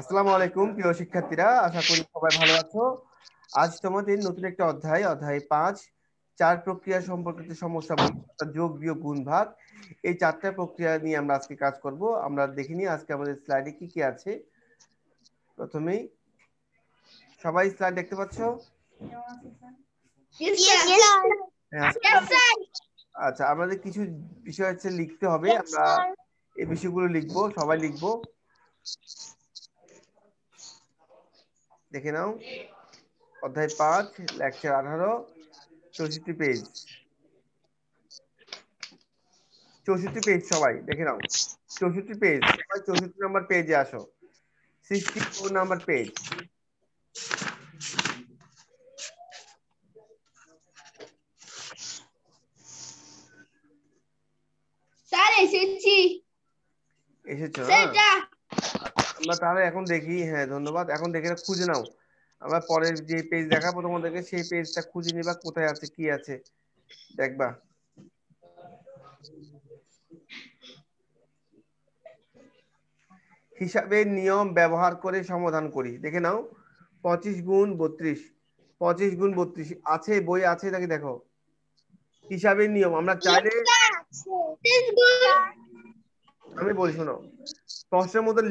আসসালামু আলাইকুম প্রিয় শিক্ষার্থীরা, আশা করি সবাই ভালো আছো। আজ তোমাদের নতুন একটা অধ্যায়, অধ্যায় 5, চার প্রক্রিয়া সম্পর্কিত সমস্যা, যোগ বিয়োগ গুণ ভাগ। এই চারটা প্রক্রিয়া নিয়ে আমরা আজকে কাজ করব। আমরা দেখে নিই আজকে আমাদের স্লাইডে কি কি আছে। প্রথমেই সবাই স্লাইড দেখতে পাচ্ছ? হ্যাঁ, আচ্ছা, আমাদের কিছু বিষয় হচ্ছে লিখতে হবে। আমরা এই বিষয়গুলো লিখবো, সবাই লিখবো। দেখে নাও, অধ্যায় 5, লেকচার 18, 64 পেজ। 64 পেজ সবাই দেখে নাও। 64 পেজ, সবাই 64 নাম্বার পেজে আসো। 64 নাম্বার পেজ। স্যার এসেছি। এসেছো? সেটা আমরা তাহলে এখন দেখি। হ্যাঁ, ধন্যবাদ। এখন দেখে খুঁজে নাও। আমরা পরের যে পেজ দেখাবো তোমাদেরকে, সেই পেজটা খুঁজে নিবা, কোথায় আছে কি আছে দেখবা। হিসাবের নিয়ম ব্যবহার করে সমাধান করি। দেখে নাও, 25 গুণ 32। 25 গুণ 32 আছে, বই আছে নাকি দেখো। হিসাবের নিয়ম আমরা চাইলে, আমি বলি শোনো, প্রশ্নের মধ্যে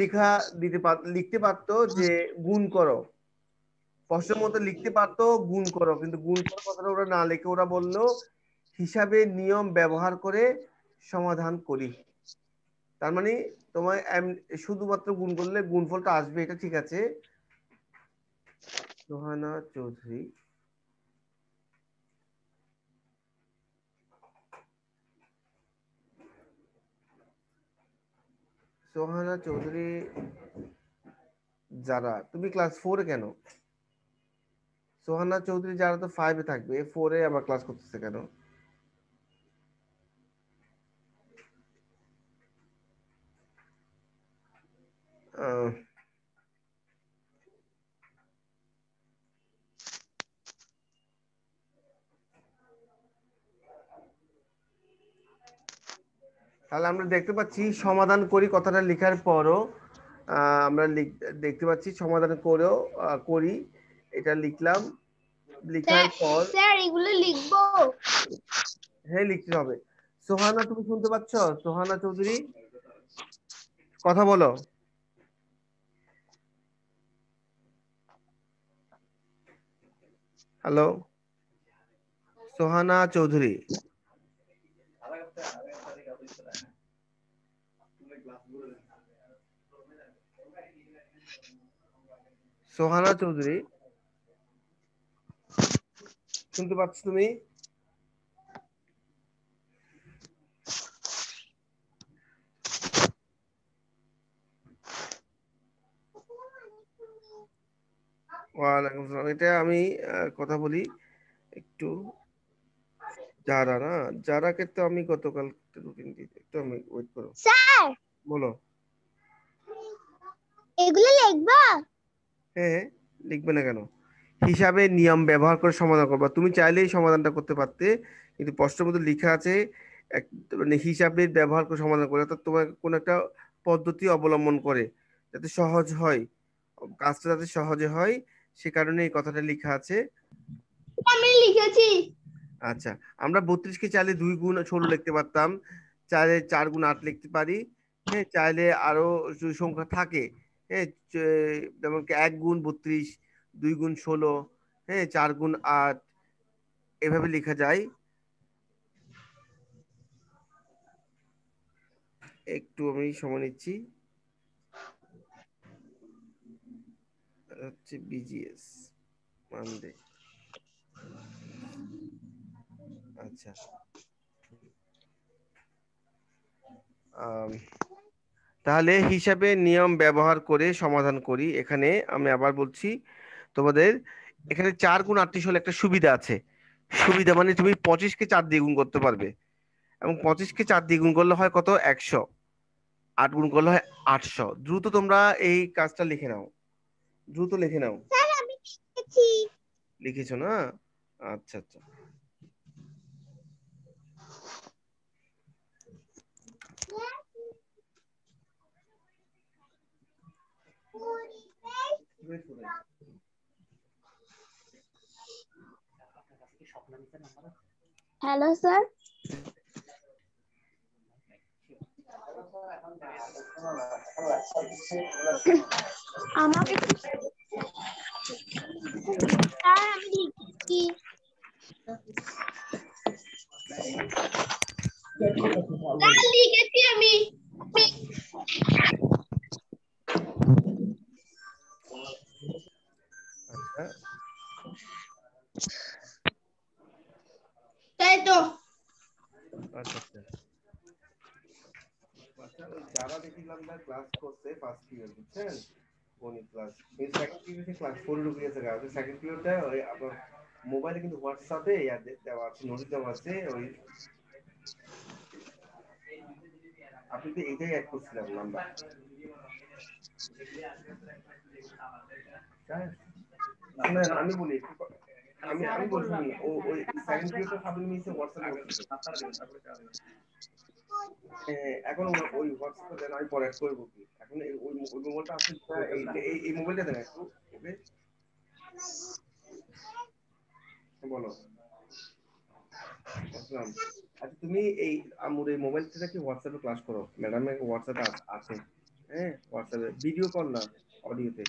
লিখতে পারতো যে গুণ করো। প্রশ্নের মধ্যে লিখতে পারতো গুণ করো, কিন্তু গুণ করার কথাটা ওরা না লিখে ওরা বললো হিসাবের নিয়ম ব্যবহার করে সমাধান করি। তার মানে তোমায় শুধুমাত্র গুণ করলে গুণফলটা আসবে, এটা ঠিক আছে। সোহানা চৌধুরী, সোহানা চৌধুরী যারা, তুমি ক্লাস 4-এ কেন? সোহানা চৌধুরী যারা তো 5-এ থাকবে, 4-এ আবার ক্লাস করতেছে কেন? আহ, তাহলে আমরা দেখতে পাচ্ছি সমাধান করি কথাটা লেখার পরও আমরা দেখতে পাচ্ছি সমাধান করেও করি, এটা লিখলাম। লিখার পর স্যার এগুলো লিখবো। হ্যাঁ, লিখতে হবে। সোহানা, তুমি শুনতে পাচ্ছ? সোহানা চৌধুরী, কথা বলো। হ্যালো, সোহানা চৌধুরী। সোহানা চৌধুরী, শুনতে পাচ্ছ তুমি? ওয়ালাইকুম আসসালাম। এটা আমি কথা বলি একটু। যারা না, যারাকে তো আমি গতকাল রুটিন দিই, একটু আমি ওয়েট করো। স্যার বলো। এগুলো লিখবা? হ্যাঁ, লিখবে না কেন? হিসাবে নিয়ম ব্যবহার করে সমাধান করবা। তুমি চাইলেই সমাধানটা করতে পারতে, কিন্তু প্রশ্নের মধ্যে লেখা আছে এক, মানে হিসাবের ব্যবহার করে সমাধান করে, অর্থাৎ তোমার কোন একটা পদ্ধতি অবলম্বন করে যাতে সহজ হয়, কাজটা যাতে সহজে হয়, সে কারণে এই কথাটা লেখা আছে। আমি লিখেছি। আচ্ছা, আমরা 32-কে চাইলে 2 গুণ 16 লিখতে পারতাম, চাইলে 4 গুণ 8 লিখতে পারি। হ্যাঁ, চাইলে আরো যদি সংখ্যা থাকে, হ্যাঁ, যেমন কি 1 গুণ 32, 2 গুণ 16, হ্যাঁ, 4 গুণ 8, এভাবে লেখা যায়। একটু আমি সময় নিচ্ছি। হচ্ছে বিজিএস মানডে। আচ্ছা, আম, তাহলে হিসাবে নিয়ম ব্যবহার করে সমাধান করি। এখানে আমি আবার বলছি তোমাদের, এখানে 4 গুণ 38 হলে একটা সুবিধা আছে। সুবিধা মানে তুমি 25-কে 4 দিয়ে গুণ করতে পারবে, এবং 25-কে 4 দিয়ে গুণ করলে হয় কত? 100। 8 গুণ করলে হয় 800। দ্রুত তোমরা এই কাজটা লিখে নাও, দ্রুত লিখে নাও। স্যার আমি লিখেছি। লিখেছো না? আচ্ছা আচ্ছা। Hello sir. আমাকে স্যার আমি লিখছি। স্যার লিখেছি আমি। আচ্ছা, তাই তো। আচ্ছা আচ্ছা। আচ্ছা, ওই যারা দেখলাম না ক্লাস করতে ফার্স্ট পিরিয়ড বুঝছেন, গণিত ক্লাস এই সেকেন্ড পিরিয়ডে ক্লাস 4 ঢুকে গেছে গা। সেকেন্ড পিরিয়ডটা ওই আপনার মোবাইলে কিন্তু হোয়াটসঅ্যাপে ইয়ার দেওয়া আছে, নোটিশ দেওয়া আছে। ওই আপনি তো এটাই অ্যাড করছিলেন নাম্বার, শুনেন আমি বলি, আমি আমি বলছি ও ওই সেকেন্ড পিরিয়ডটা সাবমিট মিসে হোয়াটসঅ্যাপে করতেছে। এখন ওই হোয়াটসঅ্যাপে দেন, আমি পরে অ্যাড করবো কি এখন ওই ওই মোবাইলটা আছে, এই মোবাইলটা দেন একটু। ওকে বলো আসলাম। আচ্ছা তুমি এই আমুর এই মোবাইল থেকে কি হোয়াটসঅ্যাপে ক্লাস করো? ম্যাডামের হোয়াটসঅ্যাপে আছে, হ্যাঁ হোয়াটসঅ্যাপে ভিডিও কল না, অডিওতে।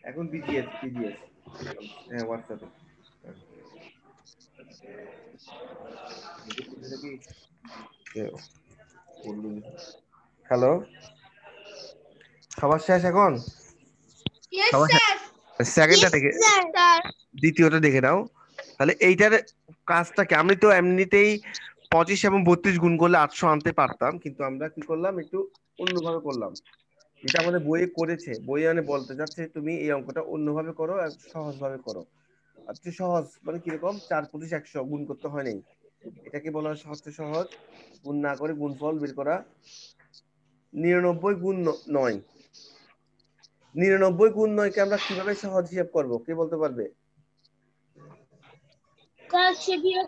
এখন বিজিএস হ্যাঁ হোয়াটসঅ্যাপে। হ্যালো, সবার শেষ এখন? ইয়েস সবার স্যার। সেকেন্ডটা ইয়েস দেখে, স্যার। দ্বিতীয়টা দেখে নাও। তাহলে এইটার কাজটা কি, আমি তো এমনিতেই 25 এবং 32 গুণ করলে 800 আনতে পারতাম, কিন্তু আমরা কি করলাম একটু অন্যভাবে করলাম। যেটা আমাদের বইয়ে করেছে, বইয়ে মানে বলতে চাচ্ছে তুমি এই অঙ্কটা অন্যভাবে করো, একটু সহজ ভাবে করো। আচ্ছা সহজ মানে কিরকম, 4 25 100 গুণ করতে হয় নাই, এটাকে বলা হয় সহজ সহজ, গুণ না করে গুণফল বের করা। 99 গুণ 9, 99 গুণ 9 কে আমরা কিভাবে সহজ হিসাব করব, কে বলতে পারবে? স্যার সে বিয়োগ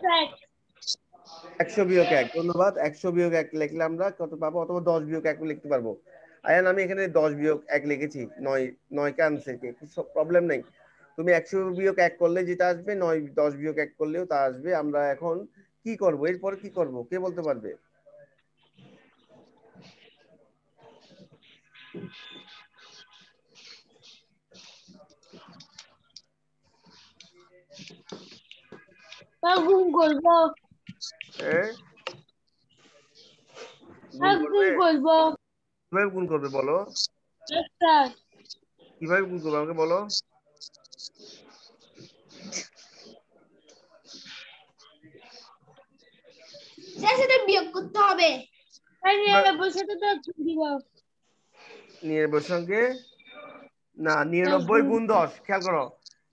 100 বিয়োগ 1, ধন্যবাদ। 100 বিয়োগ 1 লিখলে আমরা কত পাবো, অথবা 10 বিয়োগ 1 লিখতে পারবো। আয়ান আমি এখানে 10 বিয়োগ 1 লিখেছি, 9 কে আনছে কে, প্রবলেম নেই। তুমি 100 বিয়োগ 1 করলে যেটা আসবে, 9 10 বিয়োগ 1 করলেও তা আসবে। আমরা এখন কি করব, এরপর কি করব, কে বলতে পারবে? গুণ করবো। হ্যাঁ গুণ গুণ করবে, করবো। কিভাবে গুণ করবে বলো, স্যার কিভাবে গুণ করবে আমাকে বলো। স্যার সেটা বিয়োগ করতে হবে। কিভাবে? বসে তো দিব। 99 সঙ্গে না, 10 99 গুণ। গুণ 10, খেয়াল করো,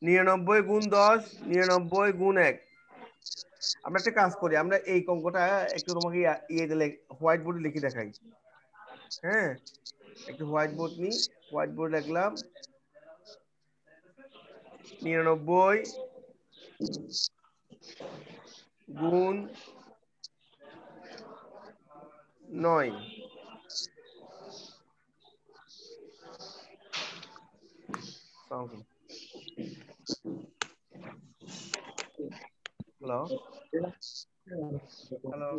99 গুণ 10, 99 গুণ 1। আমরা একটা কাজ করি, আমরা এই অঙ্কটা একটু তোমাকে ইয়ে দিলে হোয়াইট বোর্ডে লিখে দেখাই। হ্যাঁ একটু হোয়াইট বোর্ড নিই, হোয়াইট বোর্ড লিখলাম 99 গুণ 9। হ্যালো হ্যালো,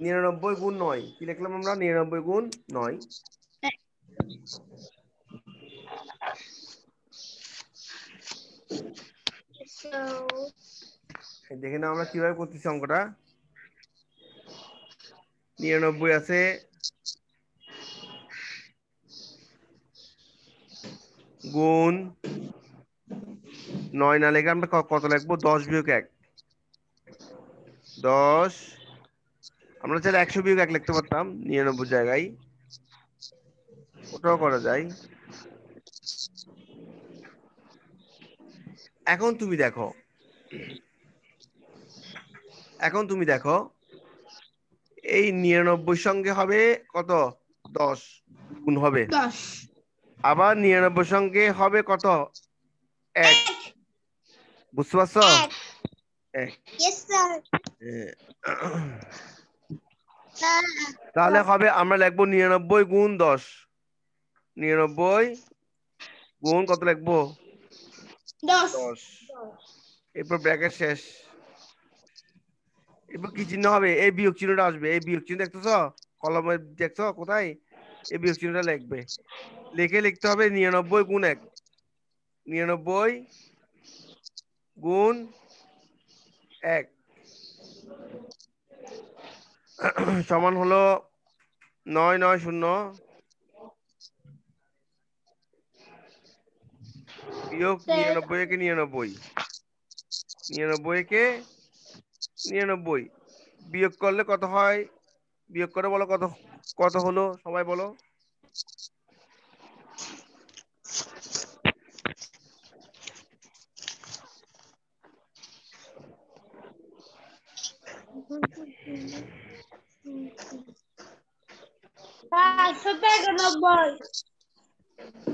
99 গুণ 9 কি লিখলাম আমরা, 99 গুণ 9। দেখে নাও আমরা কিভাবে করতেছি অঙ্কটা। 99 আছে, গুণ 9 না লিখে আমরা কত লিখবো, 10 বিয়োগ 1, 10। আমরা চাইলে 100 বিয়োগ 1 লিখতে পারতাম 99 জায়গায়, ওটাও করা যায়। এখন তুমি দেখো, এখন তুমি দেখো এই 99 সঙ্গে হবে কত, 10 গুণ হবে, 10। আবার 99 সঙ্গে হবে কত, 1। বুঝতে পারছো? 1। 1। Yes sir. তাহলে হবে আমরা লিখবো 99 গুণ 10, 99 গুণ কত লিখবো? 10 10। এরপর ব্র্যাকেট শেষ। এরপর কি চিহ্ন হবে? এই বিয়োগ চিহ্নটা আসবে। এই বিয়োগ চিহ্ন দেখতেছ কলমে, দেখছো কোথায়? এই বিয়োগ চিহ্নটা লিখবে। লিখে লিখতে হবে 99 গুণ 1, 99 গুণ 1 সমান হলো 990 বিয়োগ 99 একে 99, 99 একে 99 বিয়োগ করলে কত হয়? বিয়োগ করে বলো কত, কত হলো সবাই বলো।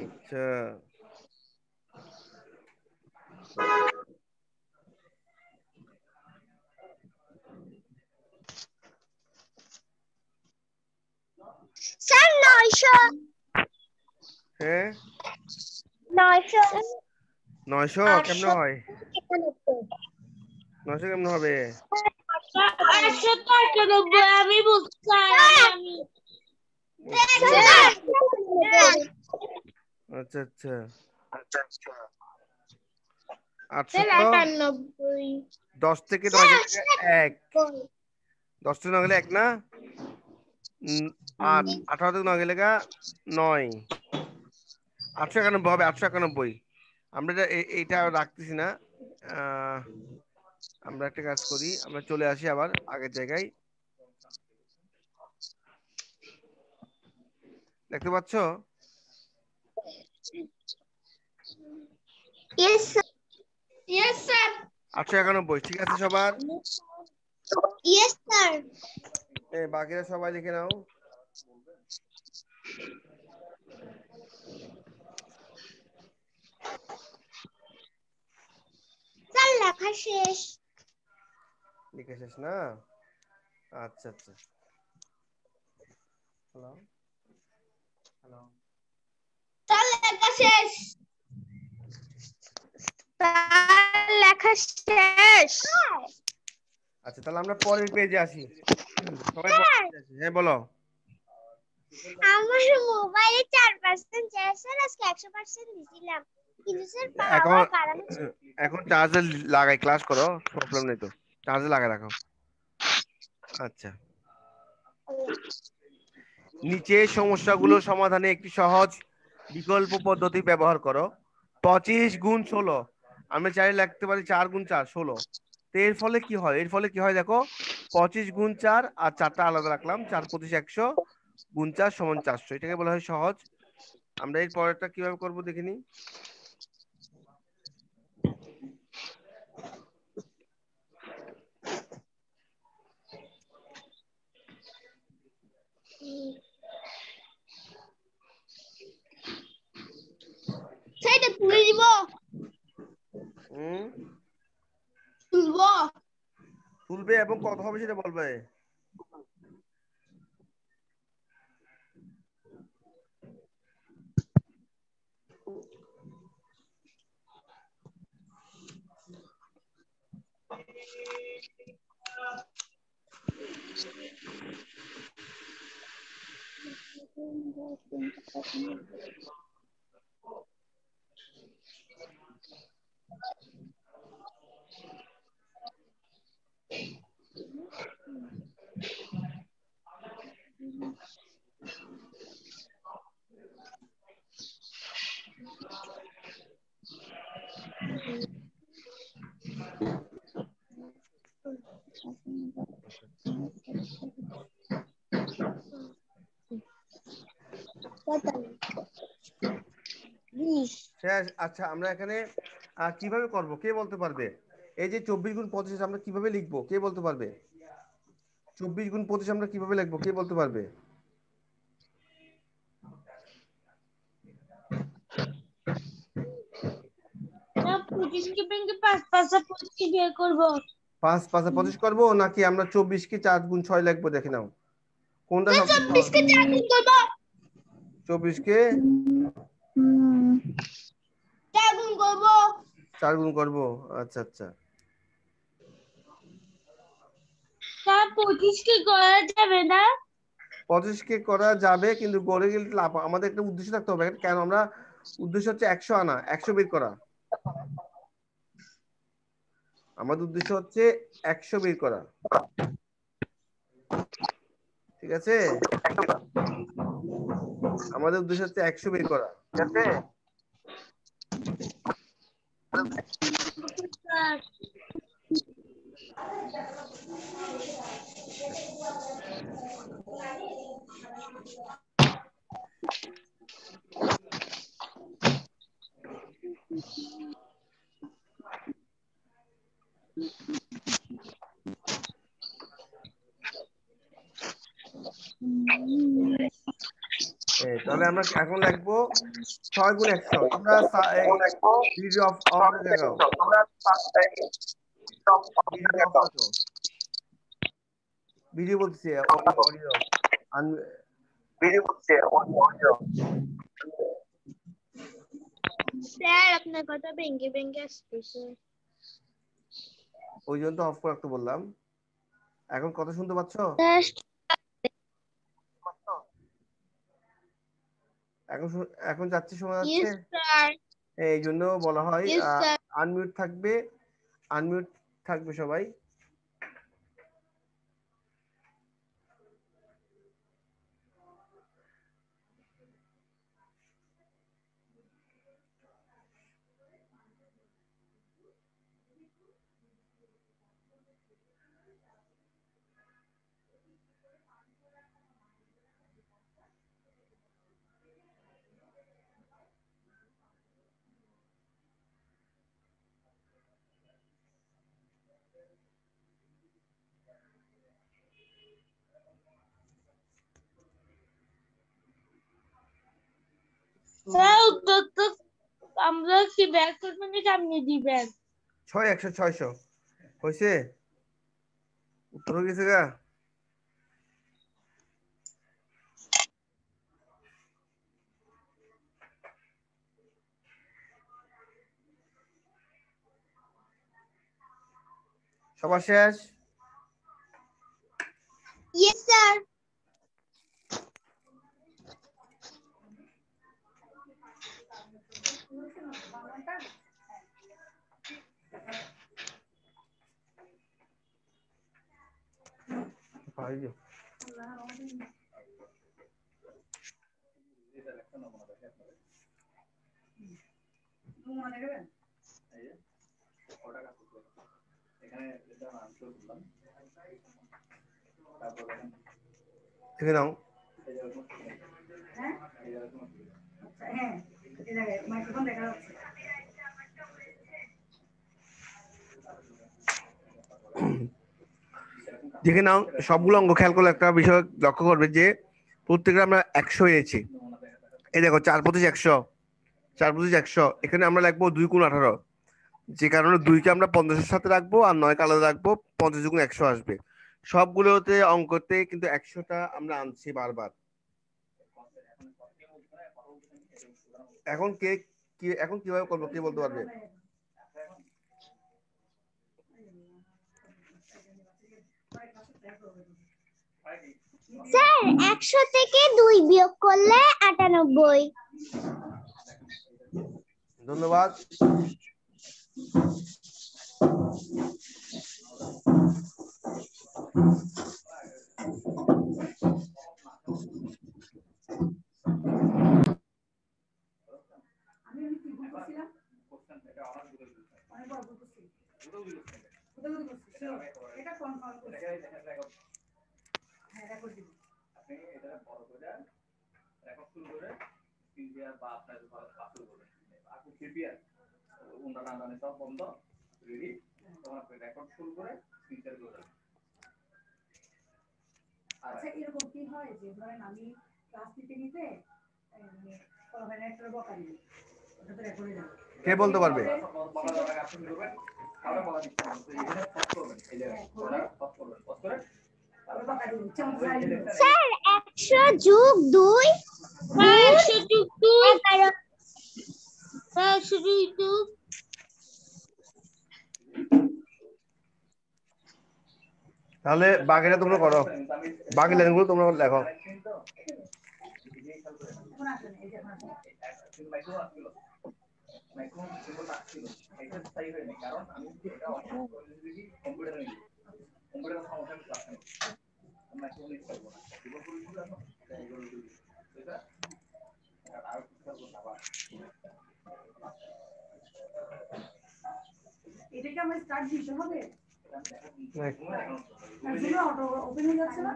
আচ্ছা, স্যার 900 হ্যাঁ 900 কেমনে হয়? 900 কেমনে হবে? 891 আমি বুঝছি আমি আচ্ছা আচ্ছা, 98 10 থেকে 9 গেলে 1, 10 থেকে 9 গেলে 1 না? 8, 18 থেকে 9 গেলে 9, 891 হবে। 891 আমরা এইটা রাখতেছি না। আমরা একটা কাজ করি, আমরা চলে আসি আবার আগের জায়গায়। দেখতে পাচ্ছ? Yes sir. Yes sir. 891 ঠিক আছে সবার? Yes sir. বাকিরা সবাই লিখে নাও। স্যার লেখা শেষ। লিখে শেষ না? আচ্ছা আচ্ছা। হ্যালো হ্যালো, স্যার লেখা শেষ। স্যার লেখা শেষ। আচ্ছা তাহলে আমরা পরের পেজে আসি। সবাই পরের পেজে আসি। হ্যাঁ বলো। আমার মোবাইলে 4% চার্জ স্যার, আজকে 100% দিছিলাম, কিন্তু স্যার এখন পাওয়ার বাড়ানো এখন চার্জে লাগাই ক্লাস করো, প্রবলেম নেই তো, চার্জে লাগাই রাখো। আচ্ছা, নিচে সমস্যাগুলো সমাধানে একটি সহজ বিকল্প পদ্ধতি ব্যবহার করো। 25 গুণ 16 আমরা চাইলে লিখতে পারি 4 গুণ 4 16। তো এর ফলে কি হয়? এর ফলে কি হয় দেখো, 25 গুণ 4 আর 4টা আলাদা রাখলাম, 4 25 100 গুণ 4 সমান 400, এটাকে বলা হয় সহজ। আমরা এর পরেরটা কিভাবে করব দেখিনি। সেইটা তুলে দিব। তুলবো। তুলবে এবং কত হবে সেটা বলবে। আচ্ছা আমরা এখানে কিভাবে করব কে বলতে পারবে? এই যে 24 গুণ 25 আমরা কিভাবে লিখবো কে বলতে পারবে? 24 গুণ 25 আমরা কিভাবে লিখবো কে বলতে পারবে? 25 কে ভেঙে 5 5 25 দিয়ে করব। 5 5 25 করবো নাকি আমরা 24 কে 4 গুণ 6 লিখবো? দেখে নাও কোনটা সবচেয়ে 24 কে 4 গুণ করব। 24 কে 4 গুণ করবো। 4 গুণ করব। আচ্ছা আচ্ছা, স্যার 25 কি করা যাবে না? 25 কে করা যাবে, কিন্তু গড়ে গেলে লাভ। আমাদের একটা উদ্দেশ্য থাকতে হবে, কেন আমরা উদ্দেশ্য হচ্ছে 100 আনা, 100 বের করা। আমাদের উদ্দেশ্য হচ্ছে 100 বের করা, ঠিক আছে? আমাদের উদ্দেশ্য হচ্ছে 100 বের করা। স্যার তাহলে আমরা এখন লিখবো 6 গুণ 100। তোমরা ভিডিও অফ অফ করে দেখাও, ভিডিও অফ রাখো, ভিডিও বলতেছি, অডিও অডিও স্যার আপনার কথা ভেঙে ভেঙে আসতেছে। ওই জন্য তো অফ করে রাখতে বললাম। এখন কথা শুনতে পাচ্ছ? স্যার এখন এখন যাচ্ছে, শোনা যাচ্ছে? Yes sir. এই জন্য বলা হয় ইয়েস স্যার। আনমিউট থাকবে, আনমিউট থাকবে সবাই। স্যার উত্তর তো আমরা কি ব্যাক করবেন নাকি আপনি দিবেন? 6 100 600 হয়েছে, উত্তর হয়ে গেছে গা। সবার শেষ? Yes sir. দেখে নাও। দেখে নাও সবগুলো অঙ্ক, খেয়াল করলে একটা বিষয় লক্ষ্য করবে যে প্রত্যেকটা আমরা 100 এনেছি। এই দেখো 4 25 100, 4 25 100। এখানে আমরা লিখবো 2 গুণ 18, যে কারণে 2 কে আমরা 50-এর সাথে রাখবো আর 9 কে আলাদা রাখবো, 50 গুণ 100 আসবে। সবগুলোতে অঙ্কতে কিন্তু 100টা আমরা আনছি বারবার। এখন কে কি, এখন কিভাবে করবো কে বলতে পারবে? স্যার 100 থেকে 2 বিয়োগ করলে 98। ধন্যবাদ। আচ্ছা এরকম কি হয় যে ধরেন আমি ক্লাস নিতে নিতে একটা বকা দিই, ওটা তো রেকর্ড হয়ে যাবে। কে বলতে পারবে? স্যার 100 যোগ 2 তাহলে বাকিটা তোমরা করো, বাকি লাইনগুলো তোমরা লেখো। এখন আসেন, এই যে এখন আসেন। এটাকে আমরা স্টার্ট দিতে হবে। অটো ওপেন হয়ে যাচ্ছে না।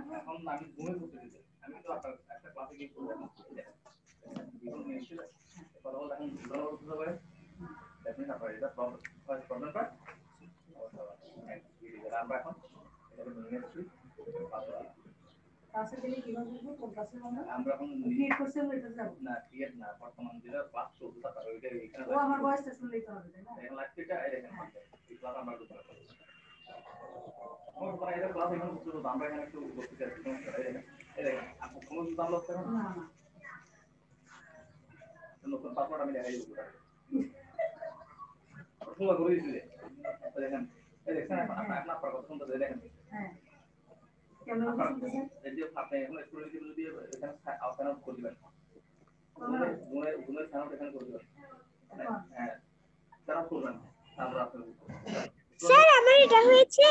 ক্লাসে গেলে কিভাবে বুঝবো কোন ক্লাসে আমরা এখন ক্রিয়েট করতে হবে, এটা যাব না, ক্রিয়েট না, বর্তমান যেটা ক্লাস চলছে তার ওইটা এখানে ও আমার ভয়েসটা শুনলেই তো হবে, তাই না? এখন লাইভ এটা এই দেখেন এই ক্লাস আমরা করতে পারবো। আমরা তো এটা ক্লাস এখানে করতে তো আমরা এখানে একটু বলতে চাচ্ছি এই দেখেন আপনি কোন ডাউনলোড করেন না না নতুন পাসওয়ার্ড আমি দেখাই দেব পুরো করে দিয়েছি দেখেন এই দেখেন আপনার কথা শুনতে দেখেন হ্যাঁ কেমন শুনতেছেন এই যে আপনি এখন স্টুডেন্ট যদি এখানে আউটলাইন আউট করে দিবেন গুণের সাউন্ড এখানে করে দিবেন হ্যাঁ তারা করবেন তারপর আপনি স্যার আমার এটা হয়েছে।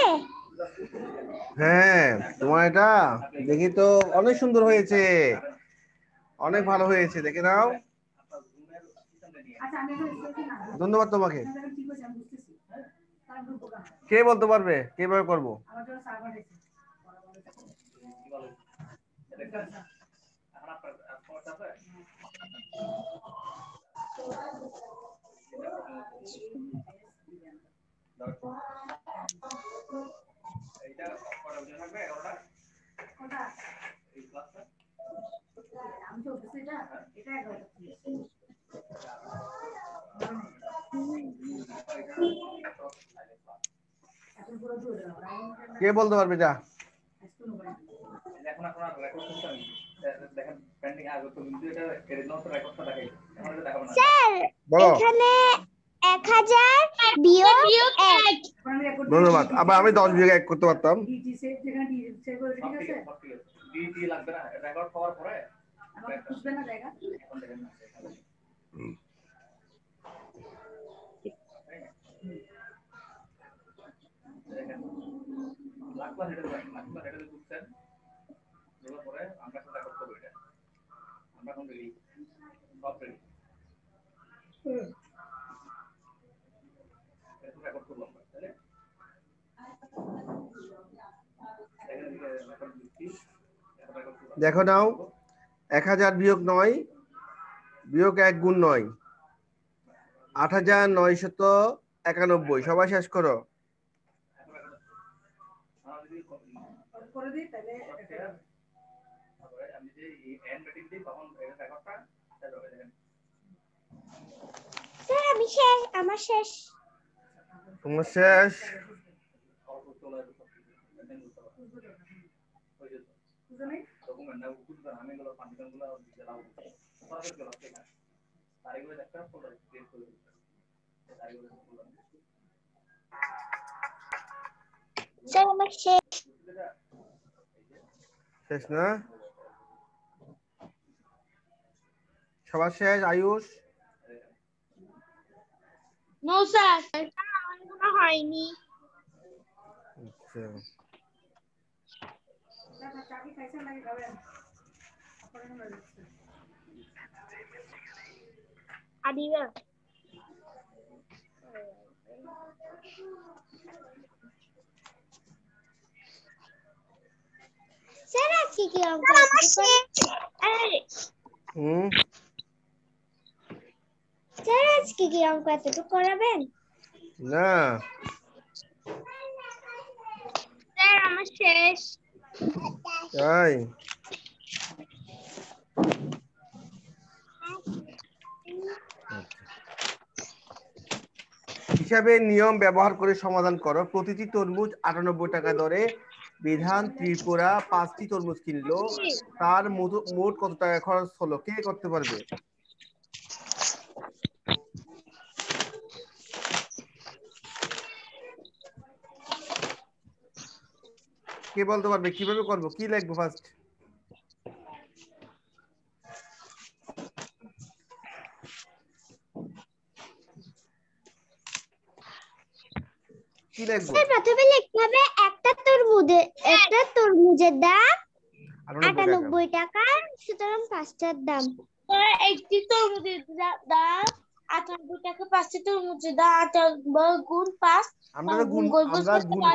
হ্যাঁ তোমার এটা দেখি তো অনেক সুন্দর হয়েছে, অনেক ভালো হয়েছে, দেখে নাও। আচ্ছা আমি এখন স্টুডেন্ট না, ধন্যবাদ তোমাকে। ঠিক আছে আমি বুঝতেছি, তার গ্রুপ প্রোগ্রাম কে বলতে পারবে কিভাবে করব? আমার জন্য সার্ভার আছে কি বলে এখন আপনার সমস্যা আছে এইটা পরে বুঝে থাকবে 11টা কোনটা এই ক্লাসটা আমি তো বুঝছি না, এটা 11টা এখন পুরো জোরে কে বলতে পারবে? যা এখন আপনারা রেকর্ড করতে দেখেন পেন্ডিং আগে তো কিন্তু এটা এরিনো তো রেকর্ডটা দেখাই এখন এটা দেখাবো না স্যার এখানে 1000 বিয়োগ 1। ধন্যবাদ। আবার আমি 10 বিয়োগ 1 করতে পারতাম। ডিটি সেভ যেখানে ডিটি সেভ করে ঠিক আছে ডিটি লাগবে না, রেকর্ড পাওয়ার পরে আমার বুঝবে না জায়গা এখন দেখেন না দেখেন লাগবা এটা বুঝছেন এগুলো পরে আমরা এখন রেকর্ড করব, এটা আমরা এখন রেডি সব রেডি এটা রেকর্ড করব আমরা তাহলে দেখো নাও 1000 বিয়োগ 9 বিয়োগ 1 গুণ 9 8991। সবাই শেষ করো। করে দিই তাহলে আমি যে এন্ড রেটিং দিই তখন এটা রেকর্ডটা চালু হবে দেখেন। স্যার আমি শেষ, আমার শেষ। তোমার শেষ ডকুমেন্ট না বুঝতে আমি গুলো ফাংশন গুলো দিলাম সরাসরি গেল ঠিক আছে তারিখগুলো দেখতে ফটো ক্রিয়েট করে দিতে তারিখগুলো স্যার আমার শেষ। শেষ না? সবার শেষ? আয়ুষ নো স্যার আমার কোনো হয়নি। আচ্ছা না চাবি খাইছেন নাকি খাবেন আপনারা না যাচ্ছে আদিবা স্যার আজকে কি অঙ্ক আছে? স্যার আজকে কি অঙ্ক এতটুকু করাবেন? না স্যার আমার শেষ। তাই হিসাবে নিয়ম ব্যবহার করে সমাধান করো। প্রতিটি তরমুজ 98 টাকা দরে বিধান ত্রিপুরা 5টি তরমুজ কিনলো, তার মোট কত টাকা খরচ হলো? কে করতে পারবে? কে বলতে পারবে কিভাবে করবো? কি লিখবো ফার্স্ট? কি লিখবো? স্যার প্রথমে লিখতে হবে একটা তরমুজের দাম 98 টাকা, সুতরাং 5টার দাম। একটি তরমুজের দাম 98 টাকা, 5টি তরমুজের দাম 98 গুণ 5। আমরা গুণ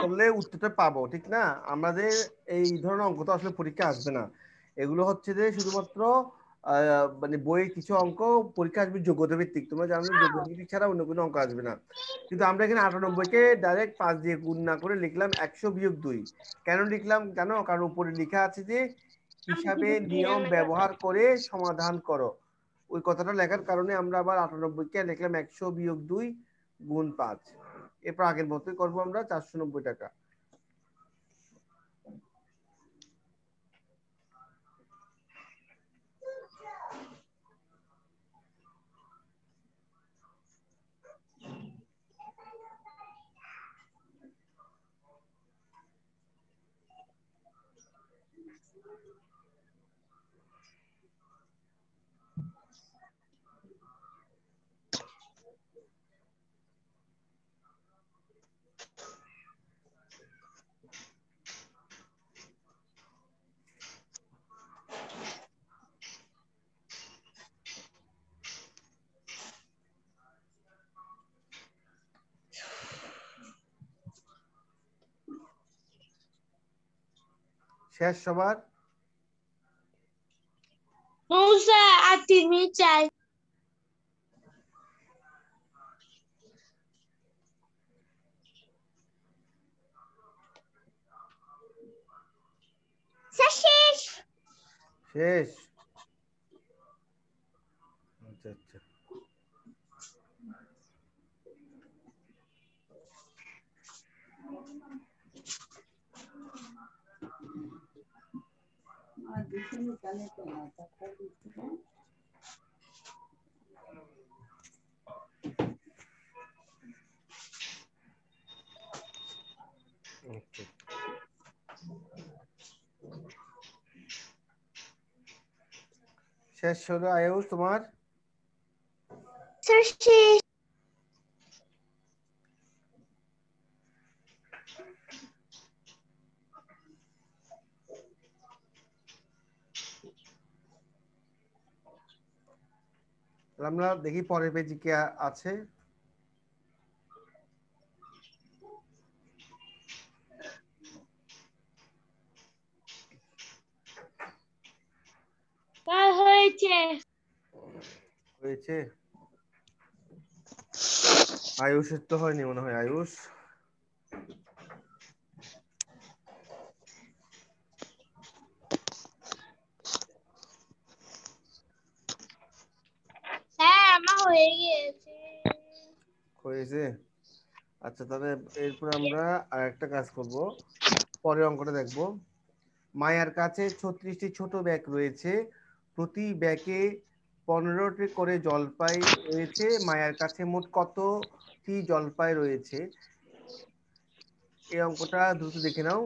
করলে উত্তরটা পাবো, ঠিক না? আমাদের এই ধরনের অঙ্ক তো আসলে পরীক্ষা আসবে না। এগুলো হচ্ছে যে শুধুমাত্র মানে বইয়ের কিছু অঙ্ক পরীক্ষা আসবে যোগ্যতা ভিত্তিক। তোমরা জানো যোগ্যতা ভিত্তিক ছাড়া অন্য কোনো অঙ্ক আসবে না। কিন্তু আমরা এখানে 98কে ডাইরেক্ট 5 দিয়ে গুণ না করে লিখলাম 100-2। কেন লিখলাম জানো? কারণ উপরে লেখা আছে যে হিসাবে নিয়ম ব্যবহার করে সমাধান করো। ওই কথাটা লেখার কারণে আমরা আবার 98কে লিখলাম 100-2 গুণ 5। এরপর আগের মতোই করবো আমরা 490 টাকা। শেষ সবার? আর 3 মিনিট চাই। স্যার শেষ। শেষ? আচ্ছা আচ্ছা। শেষ হলো আয়ুষ তোমার? স্যার শেষ। আমরা দেখি পরের পেজে কি আছে। হয়েছে? আয়ুষের তো হয়নি মনে হয়। আয়ুষ হ্যাঁ আমার হয়ে গিয়েছে। হয়েছে? আচ্ছা, তাহলে এরপর আমরা আর একটা কাজ করব। পরের অঙ্কটা দেখব। মায়ার কাছে 36টি ছোট ব্যাগ রয়েছে, প্রতি ব্যাগে 15টি করে জলপাই রয়েছে। মায়ার কাছে মোট কতটি জলপাই রয়েছে? এই অঙ্কটা দ্রুত দেখে নাও।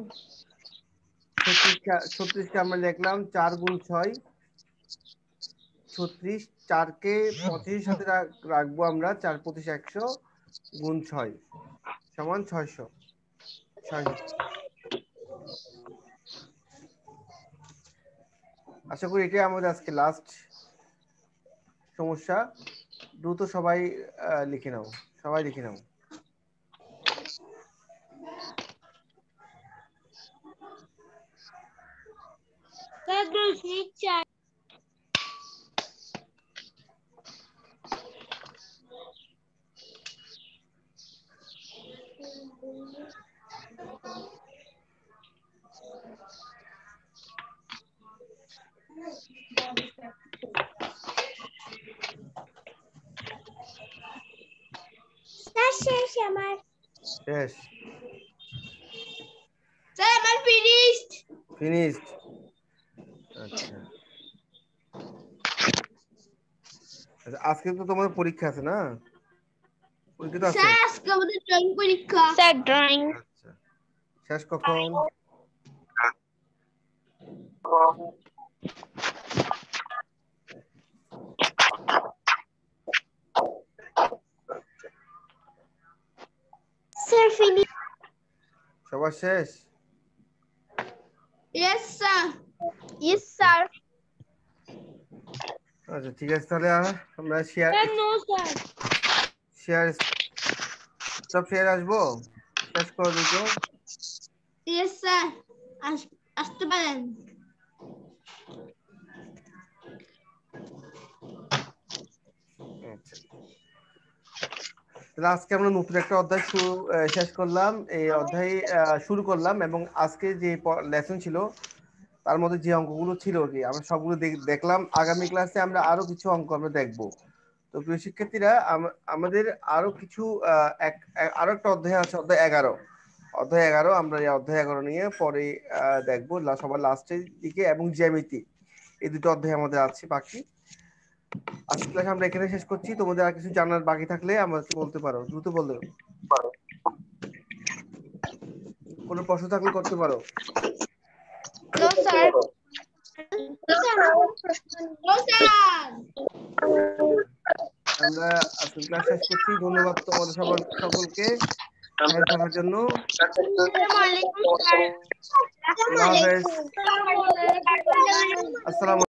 36কে আমরা লিখলাম 4 গুণ 6, 36। 4কে 25 সাথে রাখবো আমরা, 4 25 100 গুণ 6 সমান 600। আশা করি এটাই আমাদের আজকে লাস্ট সমস্যা। দ্রুত সবাই লিখে নাও, সবাই লিখে নাও। স্যার শেষ আমার। শেষ? স্যার আমার ফিনিশড। ফিনিশড। আচ্ছা আজকে তো তোমাদের পরীক্ষা আছে না? পরীক্ষা তো আছে। স্যার আজকে আমাদের ড্রয়িং পরীক্ষা। Sir drawing. আচ্ছা শেষ কখন? Sir finish. সবার শেষ? Yes sir. Yes sir. আচ্ছা ঠিক আছে তাহলে আমরা শেয়ার নো স্যার। শেয়ার সব শেয়ার আসবো, শেষ করো দুটো। ইয়েস স্যার, আসতে পারেন। আচ্ছা তাহলে আজকে আমরা নতুন একটা অধ্যায় শেষ করলাম, এই অধ্যায় শুরু করলাম, এবং আজকে যে লেসন ছিল তার মধ্যে যে অঙ্কগুলো ছিল কি আমরা সবগুলো দেখলাম। আগামী ক্লাসে আমরা আরো কিছু অঙ্ক আমরা দেখবো। তো প্রিয় শিক্ষার্থীরা আমাদের আরো কিছু আরো একটা অধ্যায় আছে, অধ্যায় 11। অধ্যায় 11 আমরা এই অধ্যায় 11 নিয়ে পরে দেখবো সবার লাস্টের দিকে, এবং জ্যামিতি, এই দুটো অধ্যায় আমাদের আছে বাকি। আজকে ক্লাস আমরা এখানে শেষ করছি। তোমাদের আর কিছু জানার বাকি থাকলে আমাকে বলতে পারো, দ্রুত বলো। কোনো প্রশ্ন থাকলে করতে পারো। No sir. আমরা আজকে ক্লাস শেষ করছি। ধন্যবাদ তোমাদের সকলকে থাকার জন্য। আসসালামু আলাইকুম স্যার। আল্লাহ হাফেজ। আসসালামু